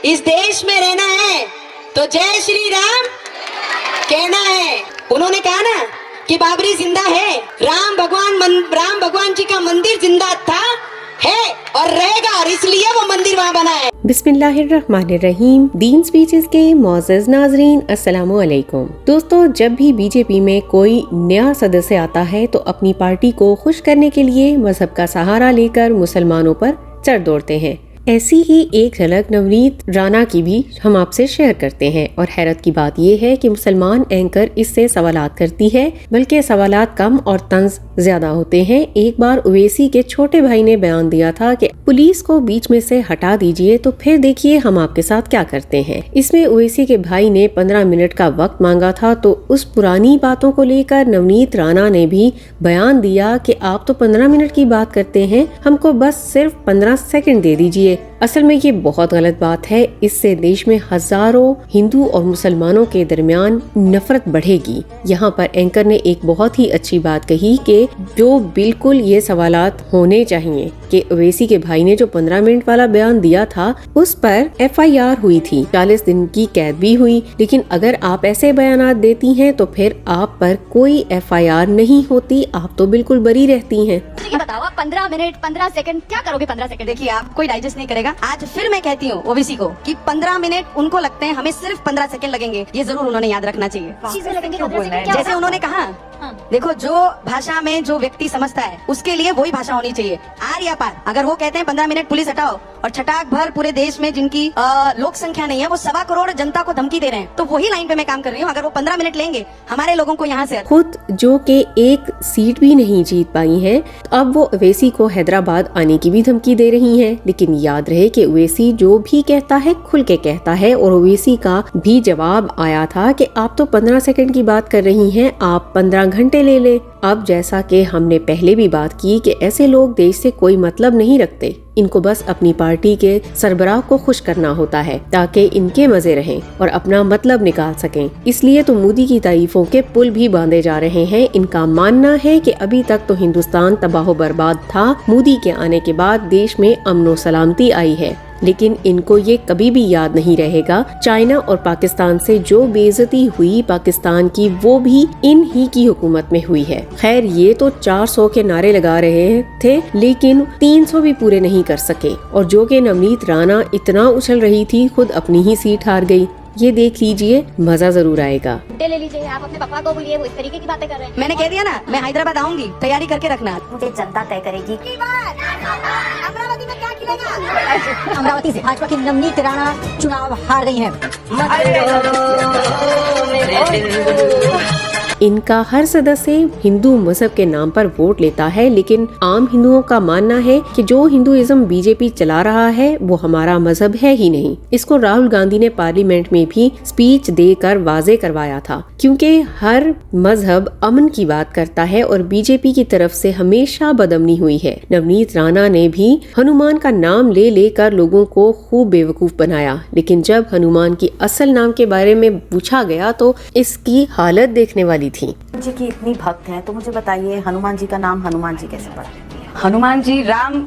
इस देश में रहना है तो जय श्री राम कहना है। उन्होंने कहा ना कि बाबरी जिंदा है, राम भगवान जी का मंदिर जिंदा था, है और रहेगा, और इसलिए वो मंदिर वहाँ बना है। बिस्मिल्लाहिर्रहमानिर्रहीम। दीन स्पीचेस के मौजूद नाजरीन, अस्सलामु अलैकुम। दोस्तों, जब भी बीजेपी में कोई नया सदस्य आता है तो अपनी पार्टी को खुश करने के लिए मजहब का सहारा लेकर मुसलमानों पर चढ़ दौड़ते हैं। ऐसी ही एक झलक नवनीत राणा की भी हम आपसे शेयर करते हैं। और हैरत की बात यह है कि मुसलमान एंकर इससे सवालात करती है, बल्कि सवालात कम और तंज ज्यादा होते हैं। एक बार ओवैसी के छोटे भाई ने बयान दिया था कि पुलिस को बीच में से हटा दीजिए, तो फिर देखिए हम आपके साथ क्या करते हैं। इसमें ओवैसी के भाई ने 15 मिनट का वक्त मांगा था, तो उस पुरानी बातों को लेकर नवनीत राणा ने भी बयान दिया कि आप तो 15 मिनट की बात करते हैं, हमको बस सिर्फ 15 सेकंड दे दीजिए। असल में ये बहुत गलत बात है। इससे देश में हजारों हिंदू और मुसलमानों के दरमियान नफरत बढ़ेगी। यहाँ पर एंकर ने एक बहुत ही अच्छी बात कही कि जो बिल्कुल ये सवालात होने चाहिए कि ओवैसी के भाई ने जो 15 मिनट वाला बयान दिया था उस पर FIR हुई थी, 40 दिन की कैद भी हुई। लेकिन अगर आप ऐसे बयानात देती हैं तो फिर आप पर कोई FIR नहीं होती, आप तो बिल्कुल बरी रहती हैं। ये बताओ, 15 मिनट 15 सेकंड क्या करोगे? 15 सेकंड देखिए, आप कोई डाइजेस्ट नहीं करेगा। आज फिर मैं कहती हूँ ओबीसी को कि 15 मिनट उनको लगते हैं, हमें सिर्फ 15 सेकंड लगेंगे। ये जरूर उन्होंने याद रखना चाहिए। जैसे उन्होंने कहा, देखो जो भाषा में जो व्यक्ति समझता है उसके लिए वही भाषा होनी चाहिए, आर या पार। अगर वो कहते हैं 15 मिनट पुलिस हटाओ और छटाक भर पूरे देश में जिनकी लोक संख्या नहीं है वो 1.25 करोड़ जनता को धमकी दे रहे हैं, तो वही लाइन पे मैं काम कर रही हूँ। अगर वो 15 मिनट लेंगे हमारे लोगों को यहाँ से, खुद जो के एक सीट भी नहीं जीत पाई है, तो अब वो ओवैसी को हैदराबाद आने की भी धमकी दे रही है। लेकिन याद रहे कि ओवैसी जो भी कहता है खुल के कहता है, और ओवैसी का भी जवाब आया था कि आप तो 15 सेकंड की बात कर रही हैं, आप 15 घंटे ले ले। अब जैसा कि हमने पहले भी बात की कि ऐसे लोग देश से कोई मतलब नहीं रखते, इनको बस अपनी पार्टी के सरबराह को खुश करना होता है ताकि इनके मजे रहें और अपना मतलब निकाल सकें। इसलिए तो मोदी की तारीफों के पुल भी बांधे जा रहे हैं। इनका मानना है कि अभी तक तो हिंदुस्तान तबाह बर्बाद था, मोदी के आने के बाद देश में अमन सलामती आई है। लेकिन इनको ये कभी भी याद नहीं रहेगा चाइना और पाकिस्तान से जो बेइज्जती हुई पाकिस्तान की, वो भी इन ही की हुकूमत में हुई है। खैर, ये तो 400 के नारे लगा रहे थे लेकिन 300 भी पूरे नहीं कर सके। और जो कि नवनीत राणा इतना उछल रही थी, खुद अपनी ही सीट हार गई। ये देख लीजिए, मजा जरूर आएगा। ले लीजिए, आप अपने पापा को बोलिए, वो इस तरीके की बातें कर रहे हैं। मैंने कह दिया ना, मैं हैदराबाद आऊंगी, तैयारी करके रखना। मुझे जनता तय करेगी। अमरावती में क्या खिलेगा? अमरावती से भाजपा की नवनीत राणा चुनाव हार गई है। इनका हर सदस्य हिंदू मजहब के नाम पर वोट लेता है, लेकिन आम हिंदुओं का मानना है कि जो हिंदुइज्म बीजेपी चला रहा है वो हमारा मजहब है ही नहीं। इसको राहुल गांधी ने पार्लियामेंट में भी स्पीच देकर वाजे करवाया था, क्योंकि हर मजहब अमन की बात करता है और बीजेपी की तरफ से हमेशा बदअमनी हुई है। नवनीत राणा ने भी हनुमान का नाम ले लेकर लोगों को खूब बेवकूफ बनाया, लेकिन जब हनुमान की असल नाम के बारे में पूछा गया तो इसकी हालत देखने वाली थी। जी की इतनी भक्त हैं, तो मुझे बताइए हनुमान जी का नाम हनुमान जी कैसे पड़ा? हनुमान जी राम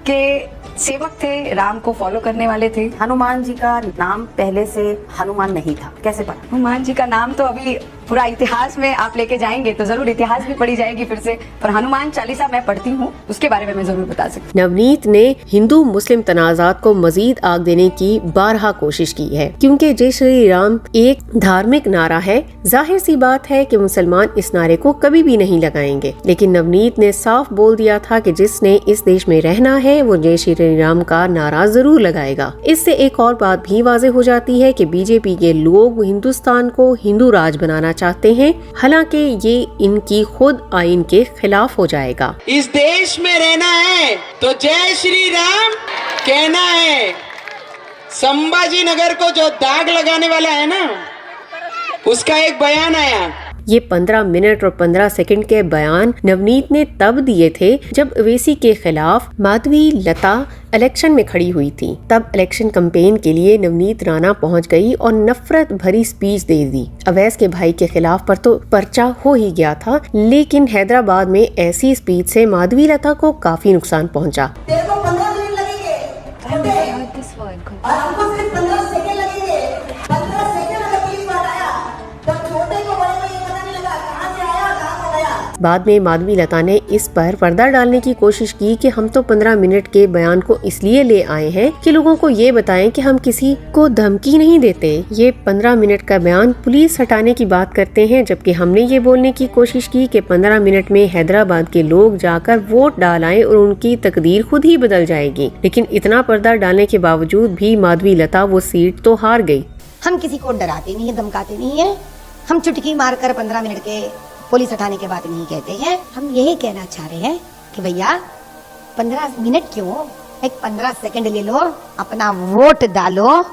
के सेवक थे, राम को फॉलो करने वाले थे। हनुमान जी का नाम पहले से हनुमान नहीं था, कैसे पड़ा? हनुमान जी का नाम तो अभी पूरा इतिहास में आप लेके जाएंगे तो जरूर इतिहास भी पढ़ी जाएगी फिर से, पर हनुमान चालीसा मैं पढ़ती हूँ, उसके बारे में मैं जरूर बता सकती। नवनीत ने हिंदू मुस्लिम तनाजात को मजीद आग देने की बारहा कोशिश की है, क्योंकि जय श्री राम एक धार्मिक नारा है। जाहिर सी बात है कि मुसलमान इस नारे को कभी भी नहीं लगाएंगे, लेकिन नवनीत ने साफ बोल दिया था कि जिसने इस देश में रहना है वो जय श्री राम का नारा जरूर लगाएगा। इससे एक और बात भी वाज़ेह हो जाती है कि बीजेपी के लोग हिंदुस्तान को हिंदू राज बनाना चाहते हैं, हालांकि ये इनकी खुद आइन के खिलाफ हो जाएगा। इस देश में रहना है तो जय श्री राम कहना है। संभाजी नगर को जो दाग लगाने वाला है ना, उसका एक बयान आया। ये 15 मिनट और 15 सेकंड के बयान नवनीत ने तब दिए थे जब ओवैसी के खिलाफ माधवी लता इलेक्शन में खड़ी हुई थी। तब इलेक्शन कैंपेन के लिए नवनीत राणा पहुंच गई और नफरत भरी स्पीच दे दी। अवैस के भाई के खिलाफ पर तो पर्चा हो ही गया था, लेकिन हैदराबाद में ऐसी स्पीच से माधवी लता को काफी नुकसान पहुंचा। तेरे को 15 मिनट लगेंगे और हमको सिर्फ बाद में माधवी लता ने इस पर पर्दा डालने की कोशिश की कि हम तो 15 मिनट के बयान को इसलिए ले आए हैं कि लोगों को ये बताएं कि हम किसी को धमकी नहीं देते। ये 15 मिनट का बयान पुलिस हटाने की बात करते हैं, जबकि हमने ये बोलने की कोशिश की कि 15 मिनट में हैदराबाद के लोग जाकर वोट डाल आए और उनकी तकदीर खुद ही बदल जाएगी। लेकिन इतना पर्दा डालने के बावजूद भी माधवी लता वो सीट तो हार गई। हम किसी को डराते नहीं है, धमकाते नहीं है। हम चुटकी मारकर 15 मिनट के पुलिस हटाने के बाद नहीं कहते हैं। हम यही कहना चाह रहे हैं कि भैया 15 मिनट क्यों, एक 15 सेकंड ले लो, अपना वोट डालो।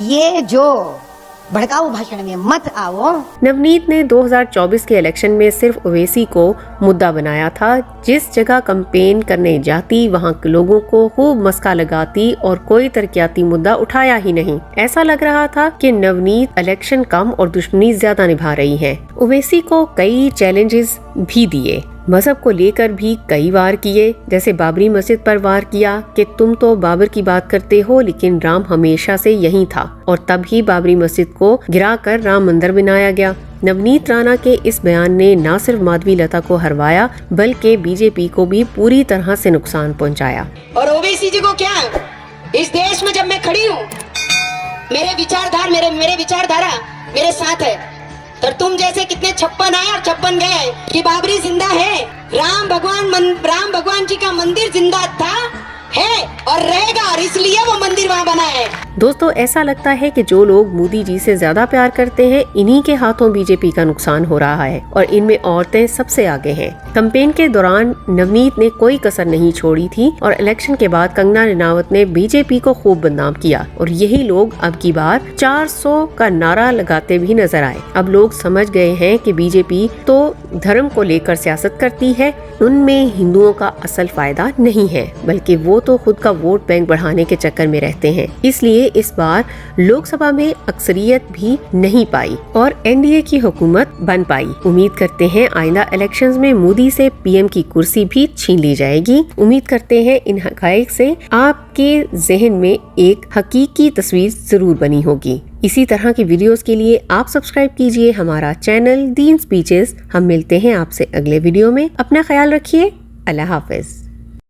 ये जो भड़काऊ भाषण में मत आओ। नवनीत ने 2024 के इलेक्शन में सिर्फ ओवैसी को मुद्दा बनाया था। जिस जगह कैंपेन करने जाती वहां के लोगों को खूब मस्का लगाती और कोई तरक्याती मुद्दा उठाया ही नहीं। ऐसा लग रहा था कि नवनीत इलेक्शन कम और दुश्मनी ज्यादा निभा रही है। ओवैसी को कई चैलेंजेस भी दिए, मजहब को लेकर भी कई वार किए, जैसे बाबरी मस्जिद पर वार किया कि तुम तो बाबर की बात करते हो लेकिन राम हमेशा से यही था, और तब ही बाबरी मस्जिद को गिराकर राम मंदिर बनाया गया। नवनीत राणा के इस बयान ने न सिर्फ माधवी लता को हरवाया बल्कि बीजेपी को भी पूरी तरह से नुकसान पहुंचाया। और ओवैसी जी को क्या, इस देश में जब मैं खड़ी हूँ, मेरे विचारधारा मेरे साथ है, तो तुम जैसे कितने 56 आए और 56 गए कि बाबरी जिंदा है, राम भगवान जी का मंदिर जिंदा था, है और रहेगा, और इसलिए वो मंदिर वहाँ बना है। दोस्तों, ऐसा लगता है कि जो लोग मोदी जी से ज्यादा प्यार करते हैं, इन्हीं के हाथों बीजेपी का नुकसान हो रहा है, और इनमें औरतें सबसे आगे हैं। कैंपेन के दौरान नवनीत ने कोई कसर नहीं छोड़ी थी और इलेक्शन के बाद कंगना रनावत ने बीजेपी को खूब बदनाम किया, और यही लोग अब की बार 400 का नारा लगाते भी नजर आए। अब लोग समझ गए हैं कि बीजेपी तो धर्म को लेकर सियासत करती है, उनमें हिंदुओं का असल फायदा नहीं है, बल्कि वो तो खुद का वोट बैंक बढ़ाने के चक्कर में रहते हैं। इसलिए इस बार लोकसभा में अक्सरियत भी नहीं पाई और एनडीए की हुकूमत बन पाई। उम्मीद करते हैं आइंदा इलेक्शंस में मोदी से पीएम की कुर्सी भी छीन ली जाएगी। उम्मीद करते हैं इन हकायक से आपके जहन में एक हकीकी तस्वीर जरूर बनी होगी। इसी तरह की वीडियोस के लिए आप सब्सक्राइब कीजिए हमारा चैनल दीन स्पीचेस। हम मिलते हैं आपसे अगले वीडियो में। अपना ख्याल रखिए। अल्लाह हाफिज।